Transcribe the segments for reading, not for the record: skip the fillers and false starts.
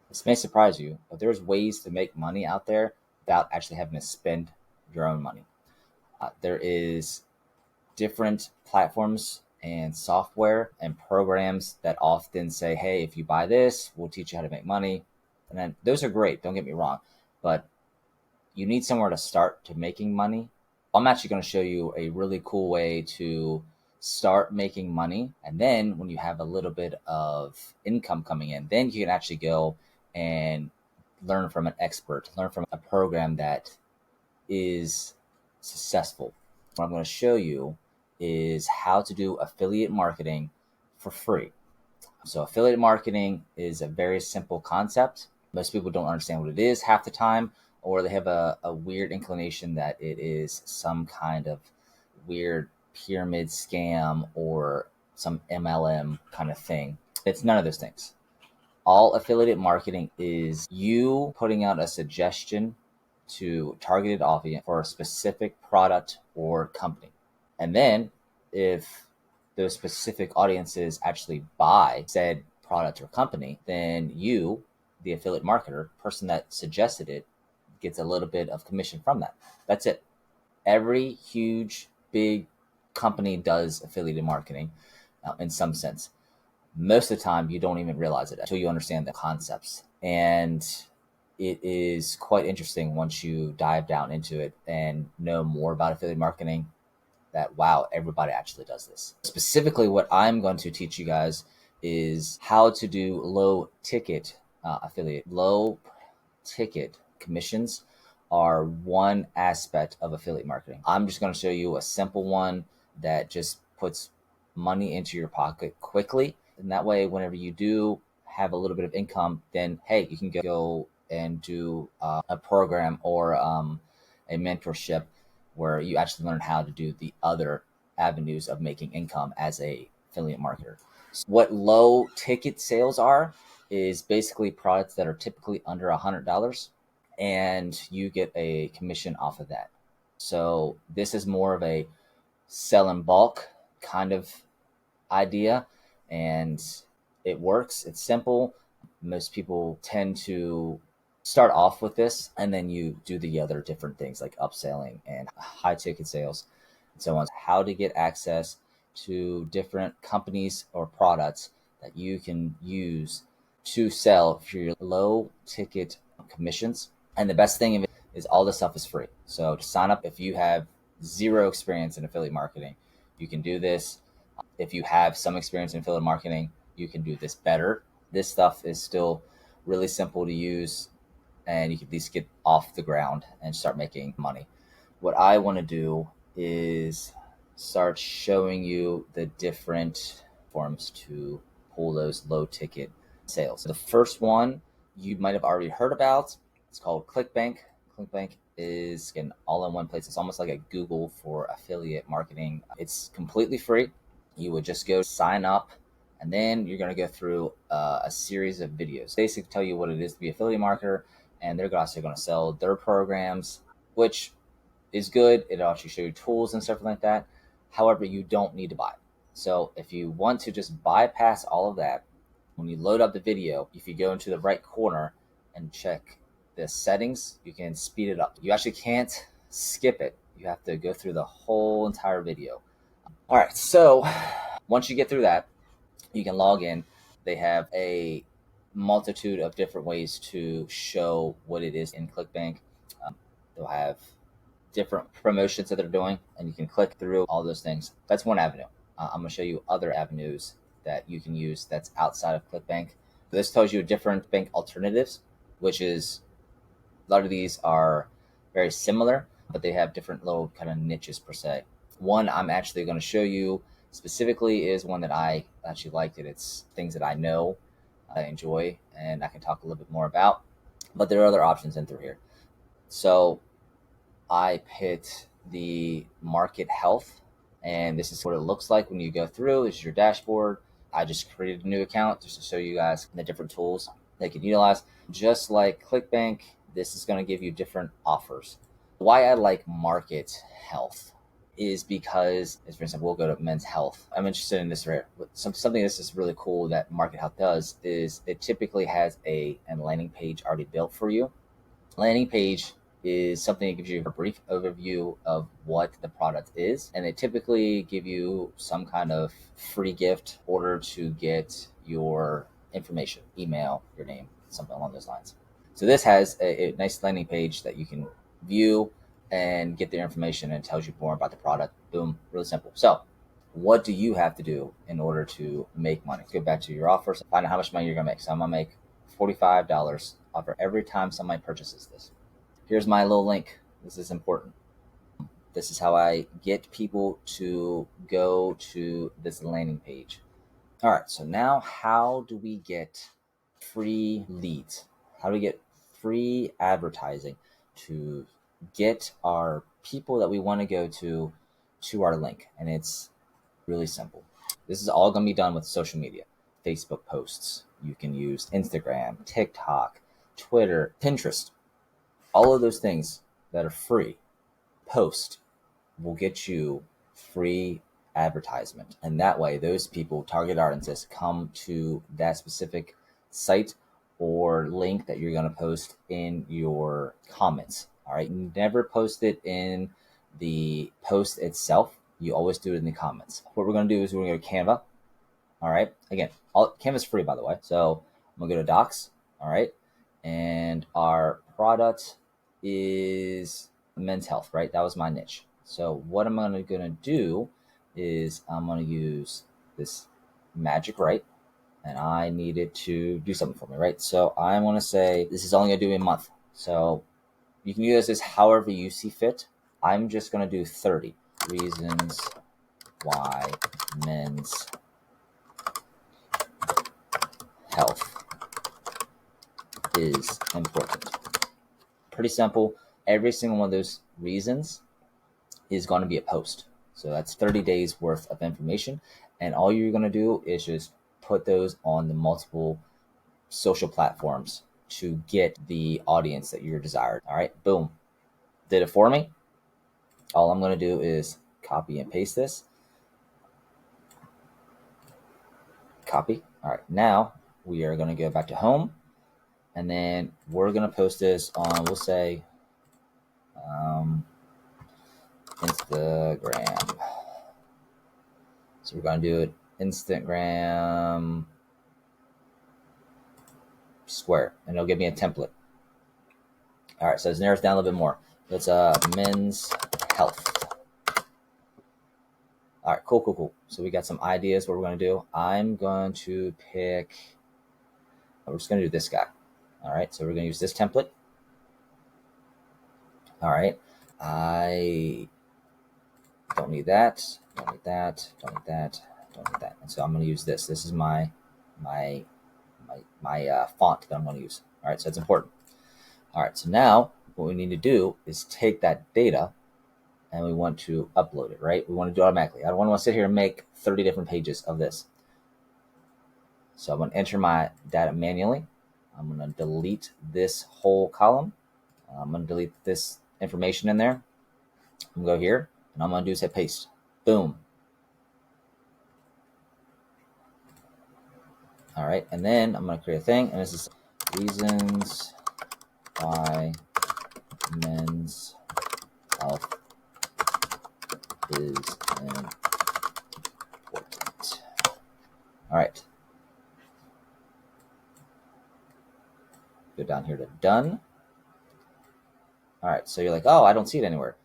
This may surprise you, but there's ways to make money out there without actually having to spend your own money. There is different platforms and software and programs that often say, hey, if you buy this, we'll teach you how to make money. And then those are great, don't get me wrong, but you need somewhere to start to making money. I'm actually going to show you a really cool way to start making money. And then when you have a little bit of income coming in, then you can actually go and learn from an expert, learn from a program that is successful. What I'm going to show you is how to do affiliate marketing for free. So affiliate marketing is a very simple concept. Most people don't understand what it is half the time, or they have a weird inclination that it is some kind of weird pyramid scam or some MLM kind of thing. It's none of those things. All affiliate marketing is you putting out a suggestion to targeted audience for a specific product or company. And then if those specific audiences actually buy said product or company, then you, the affiliate marketer, person that suggested it, gets a little bit of commission from that. That's it. Every huge, big company does affiliate marketing in some sense. Most of the time, you don't even realize it until you understand the concepts. And it is quite interesting once you dive down into it and know more about affiliate marketing that, wow, everybody actually does this. Specifically, what I'm going to teach you guys is how to do low ticket affiliate. Low ticket commissions are one aspect of affiliate marketing. I'm just going to show you a simple one that just puts money into your pocket quickly. And that way, whenever you do have a little bit of income, then hey, you can go and do a program or a mentorship where you actually learn how to do the other avenues of making income as a affiliate marketer. So what low ticket sales are is basically products that are typically under $100, and you get a commission off of that. So this is more of a sell in bulk kind of idea, and it works. It's simple. Most people tend to start off with this, and then you do the other different things like upselling and high ticket sales and so on. How to get access to different companies or products that you can use to sell for your low ticket commissions. And the best thing of it is all this stuff is free. So to sign up, if you have zero experience in affiliate marketing, you can do this. If you have some experience in affiliate marketing, you can do this better. This stuff is still really simple to use, and you can at least get off the ground and start making money. What I want to do is start showing you the different forms to pull those low ticket sales. The first one you might have already heard about. It's called Clickbank. Clickbank is an all-in-one place. It's almost like a Google for affiliate marketing. It's completely free. You would just go sign up, and then you're going to go through a series of videos. Basically tell you what it is to be an affiliate marketer, and they're also going to sell their programs, which is good. It actually show you tools and stuff like that. However, you don't need to buy. So if you want to just bypass all of that, when you load up the video, if you go into the right corner and check the settings, you can speed it up. You actually can't skip it. You have to go through the whole entire video. All right, so once you get through that, you can log in. They have a multitude of different ways to show what it is in Clickbank. They'll have different promotions that they're doing, and you can click through all those things. That's one avenue. I'm going to show you other avenues that you can use that's outside of Clickbank. This tells you different bank alternatives, which is a lot of these are very similar, but they have different little kind of niches per se. One I'm actually going to show you specifically is one that I actually liked it. It's things that I know, I enjoy, and I can talk a little bit more about. But there are other options in through here. So I picked the market health, and this is what it looks like when you go through. This is your dashboard. I just created a new account just to show you guys the different tools they can utilize. Just like Clickbank, this is going to give you different offers. Why I like market health is because, as for example, we'll go to men's health. I'm interested in this right. Something that's just really cool that Market Health does is it typically has a landing page already built for you. Landing page is something that gives you a brief overview of what the product is, and they typically give you some kind of free gift in order to get your information, email, your name, something along those lines. So this has a nice landing page that you can view and get their information, and it tells you more about the product. Boom, really simple. So what do you have to do in order to make money? Go back to your offers, find out how much money you're gonna make. So I'm gonna make $45 off every time somebody purchases this. Here's my little link. This is important. This is how I get people to go to this landing page. All right, so now how do we get free leads? How do we get free advertising to get our people that we want to go to our link? And it's really simple. This is all going to be done with social media, Facebook posts. You can use Instagram, TikTok, Twitter, Pinterest. All of those things that are free post will get you free advertisement. And that way, those people, target audiences, come to that specific site or link that you're going to post in your comments. All right. Never post it in the post itself. You always do it in the comments. What we're going to do is we're going to go to Canva. All right. Again, Canva's free, by the way. So I'm going to go to Docs. All right. And our product is men's health, right? That was my niche. So what I'm going to do is I'm going to use this magic, right? And I need it to do something for me, right? So I want to say this is only going to do a month. So you can use this however you see fit. I'm just going to do 30 reasons why men's health is important. Pretty simple. Every single one of those reasons is going to be a post. So that's 30 days worth of information. And all you're going to do is just put those on the multiple social platforms to get the audience that you're desired. All right, boom. Did it for me. All I'm going to do is copy and paste this. Copy. All right, now we are going to go back to home. And then we're going to post this on, we'll say, Instagram. So we're going to do it Instagram square, and it'll give me a template. All right, so let's narrow it down a little bit more. It's men's health. All right, cool. So we got some ideas what we're going to do. I'm going to pick, we're just going to do this guy. All right, so we're going to use this template. All right, I don't need that, don't need that, don't need that, don't need that. And so I'm going to use this. This is my font that I'm going to use. All right, so it's important. All right, so now what we need to do is take that data and we want to upload it, right? We want to do it automatically. I don't want to sit here and make 30 different pages of this. So I'm going to enter my data manually. I'm going to delete this whole column. I'm going to delete this information in there. I'm going to go here, and I'm going to do is hit paste. Boom. All right, and then I'm going to create a thing, and this is reasons why men's health is important. All right. Go down here to done. All right, so you're like, oh, I don't see it anywhere.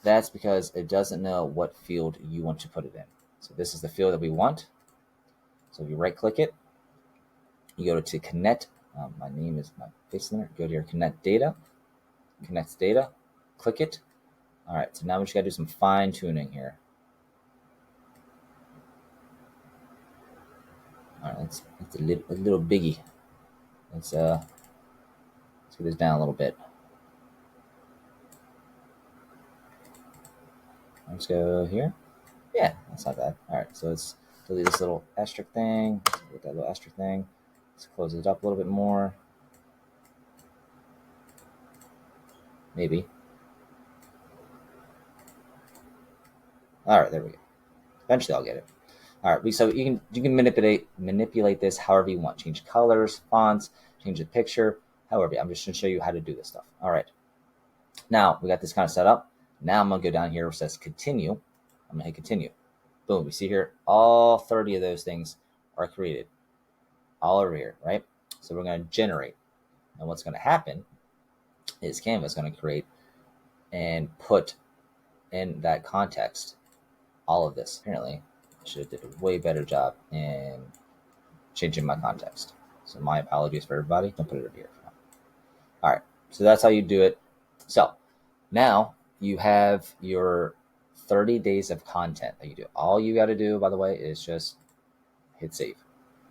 That's because it doesn't know what field you want to put it in. So this is the field that we want. So if you right click it, you go to connect. My name is my face in there. Go to your connect data, connects data, click it. All right, so now we just got to do some fine tuning here. All right, let's a little biggie. Let's get this down a little bit. Let's go here. Yeah, that's not bad. All right, so let's delete this little asterisk thing. With that little asterisk thing, let's close it up a little bit more. Maybe. All right, there we go. Eventually I'll get it. All right, so you can manipulate this however you want. Change colors, fonts, change the picture, however. I'm just going to show you how to do this stuff. All right. Now we got this kind of set up. Now I'm going to go down here where it says continue. I'm going to hit continue. Boom. You see here, all 30 of those things are created all over here, right? So we're going to generate. And what's going to happen is Canva is going to create and put in that context all of this. Apparently, I should have did a way better job in changing my context. So my apologies for everybody. I'll put it up here. All right. So that's how you do it. So now you have your 30 days of content that you do. All you got to do, by the way, is just hit save,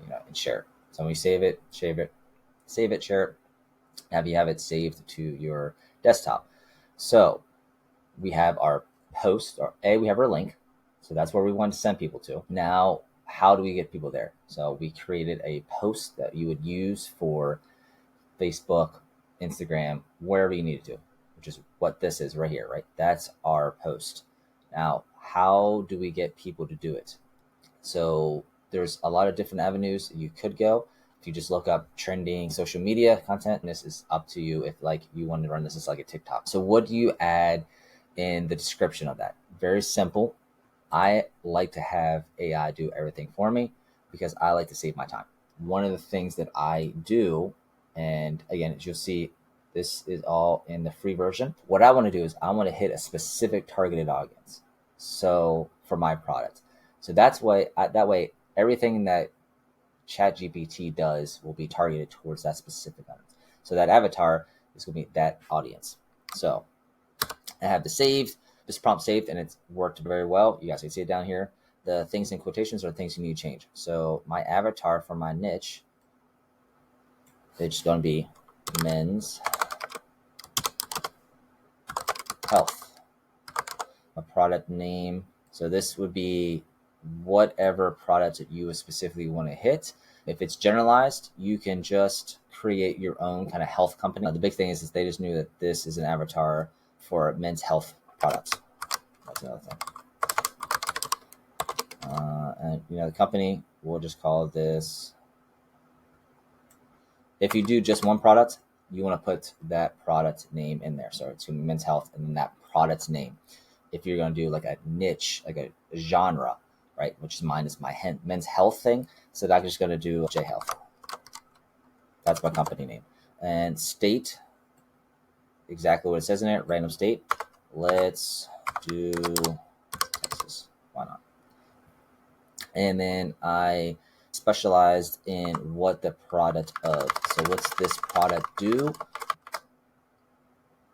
and share it. So when you save it, share it, you have it saved to your desktop. So we have our post, we have our link. So that's where we want to send people to. Now, how do we get people there? So we created a post that you would use for Facebook, Instagram, wherever you need to, which is what this is right here, right? That's our post. Now, how do we get people to do it? So there's a lot of different avenues you could go. If you just look up trending social media content, and this is up to you if like you want to run this as like a TikTok. So what do you add in the description of that? Very simple. I like to have AI do everything for me because I like to save my time. One of the things that I do, and again, as you'll see, this is all in the free version. What I want to do is I want to hit a specific targeted audience. So for my product. So that way, everything that Chatgpt does will be targeted towards that specific audience. So that avatar is going to be that audience. So I have this prompt saved, and it's worked very well. You guys can see it down here. The things in quotations are things you need to change. So my avatar for my niche, it's going to be men's health. My product name. So this would be whatever product that you specifically want to hit. If it's generalized, you can just create your own kind of health company. The big thing is they just knew that this is an avatar for men's health products. That's another thing. And the company, we'll just call this. If you do just one product, you want to put that product name in there. So it's going to be men's health and then that product's name. If you're going to do like a niche, like a genre, right, which is mine is my men's health thing. So I'm just going to do J Health. That's my company name. And state, exactly what it says in it, random state. Let's do Texas. Why not? And then I specialized in what the product of. So what's this product do?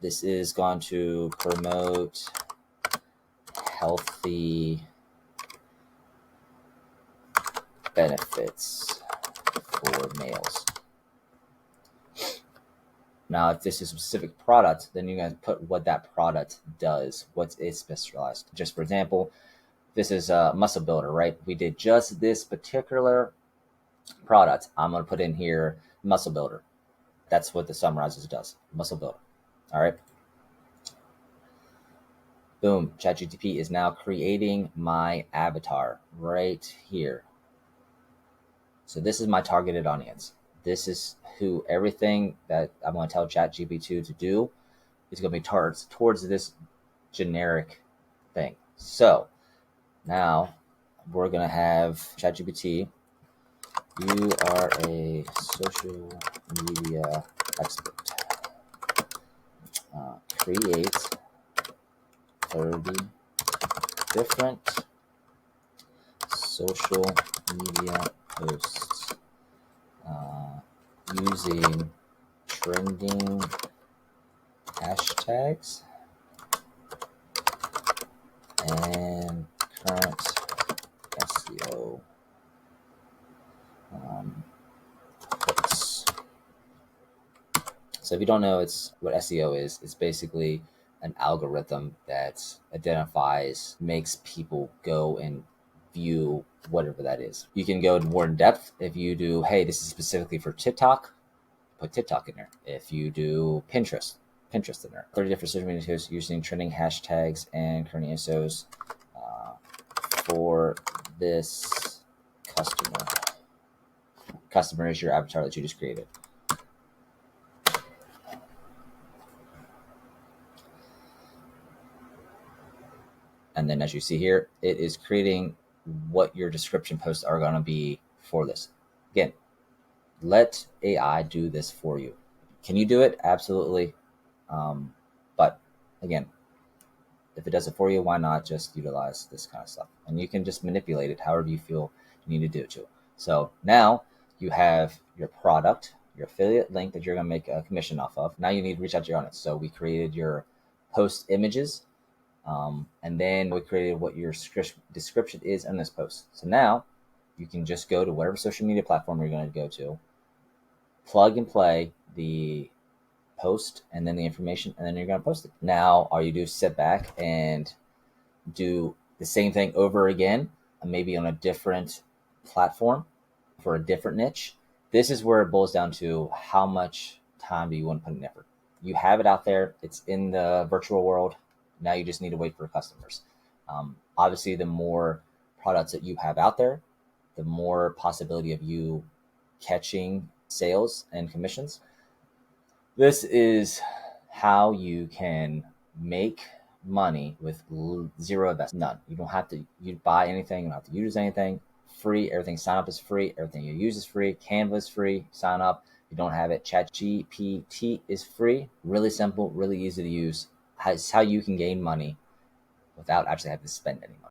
This is going to promote healthy benefits for males. Now, if this is a specific product, then you're going to put what that product does, what it's specialized. Just for example, this is a muscle builder, right? We did just this particular product. I'm going to put in here muscle builder. That's what the summarizes does, muscle builder. All right. Boom. ChatGPT is now creating my avatar right here. So this is my targeted audience. This is who everything that I'm going to tell ChatGPT to do is going to be towards this generic thing. So now we're going to have ChatGPT. You are a social media expert. Create 30 different social media posts using trending hashtags and current SEO hooks. So if you don't know what SEO is, it's basically an algorithm that makes people go and view whatever that is. You can go more in depth if you do, hey, this is specifically for TikTok, put TikTok in there. If you do Pinterest in there. 30 different social media posts using trending hashtags and current SEOs for this customer. Customer is your avatar that you just created. And then as you see here, it is creating what your description posts are going to be for this. Again, let AI do this for you. Can you do it? Absolutely. But again, if it does it for you, why not just utilize this kind of stuff? And you can just manipulate it however you feel you need to do it to. So now you have your product, your affiliate link that you're going to make a commission off of. Now you need to reach out to your audience. So we created your post images, and then we created what your description is in this post. So now you can just go to whatever social media platform you're going to go to, plug and play the post and then the information, and then you're going to post it. Now all you do is sit back and do the same thing over again, maybe on a different platform for a different niche. This is where it boils down to how much time do you want to put in effort. You have it out there. It's in the virtual world. Now you just need to wait for customers. Obviously, the more products that you have out there, the more possibility of you catching sales and commissions. This is how you can make money with zero investment. None. You don't have to buy anything. You don't have to use anything. Free. Everything. Sign up is free. Everything you use is free. Canva is free. Sign up. If you don't have it, Chatgpt is free. Really simple. Really easy to use. It's how you can gain money without actually having to spend any money.